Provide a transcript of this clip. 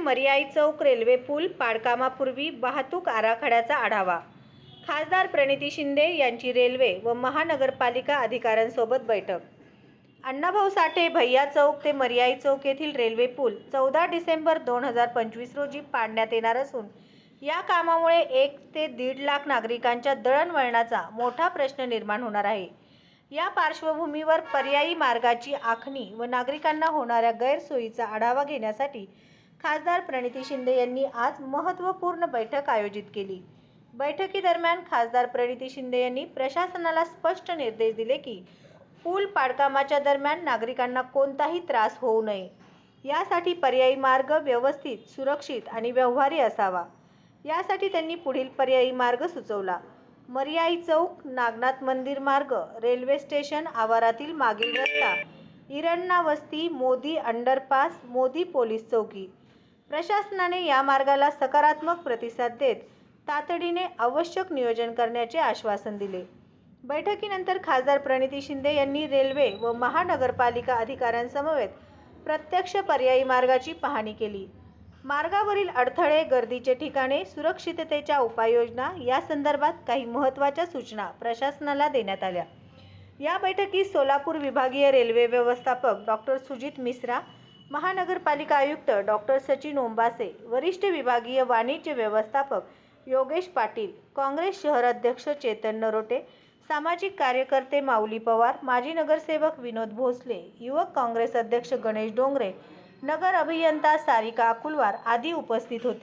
मर्याई चौक railway पूल पाडकामापूर्वी वाहतूक आराखड्याचा आढावा. खासदार प्रणिती शिंदे यांची रेल्वे व महानगरपालिका अधिकाऱ्यांसोबत बैठक. अण्णाभाऊ साठे भैया चौक ते मर्याई चौक येथील रेल्वे पूल 14 डिसेंबर 2025 रोजी पाडण्यात येणार असून या कामामुळे 1 ते 1.5 लाख नागरिकांच्या दळणवळणाचा मोठा प्रश्न निर्माण होणार आहे. या पार्श्वभूमीवर पर्यायी मार्गाची आखणी व नागरिकांना होणाऱ्या गैरसोयीचा आढावा घेण्यासाठी खासदार प्रणिती शिंदे यांनी आज महत्त्वपूर्ण बैठक आयोजित केली. बैठकीदरम्यान खासदार प्रणिती शिंदे यांनी प्रशासनाला स्पष्ट निर्देश दिले की पूल पाडकामाच्या दरम्यान नागरिकांना कोणताही त्रास होऊ नये, यासाठी पर्यायी मार्ग व्यवस्थित, सुरक्षित आणि व्यवहारी असावा. यासाठी त्यांनी पुढील पर्यायी मार्ग सुचवला. मर्याई चौक, नागनाथ मंदिर मार्ग, रेल्वे स्टेशन आवारातील मागील रस्ता, इरण्णा वस्ती, मोदी अंडरपास, मोदी पोलीस चौकी. प्रशासनाने या मार्गाला सकारात्मक प्रतिसाद देत तातडीने आवश्यक नियोजन करण्याचे आश्वासन दिले. बैठकीनंतर खासदार प्रणिती शिंदे यांनी रेल्वे व महानगरपालिका अधिकाऱ्यांसमवेत प्रत्यक्ष पर्यायी मार्गाची पाहणी केली. मार्गावरील अडथळे, गर्दीचे ठिकाणे, सुरक्षिततेच्या उपाययोजना यासंदर्भात काही महत्त्वाच्या सूचना प्रशासनाला देण्यात आल्या. या बैठकीत सोलापूर विभागीय रेल्वे व्यवस्थापक डॉ. सुजित मिश्रा, महानगरपालिका आयुक्त डॉ. सचिन ओंबासे, वरिष्ठ विभागीय वाणिज्य व्यवस्थापक योगेश पाटील, काँग्रेस शहर अध्यक्ष चेतन नरोटे, सामाजिक कार्यकर्ते माऊली पवार, माजी नगरसेवक विनोद भोसले, युवक काँग्रेस अध्यक्ष गणेश डोंगरे, नगर अभियंता सारिका अकुलवार आदी उपस्थित होते.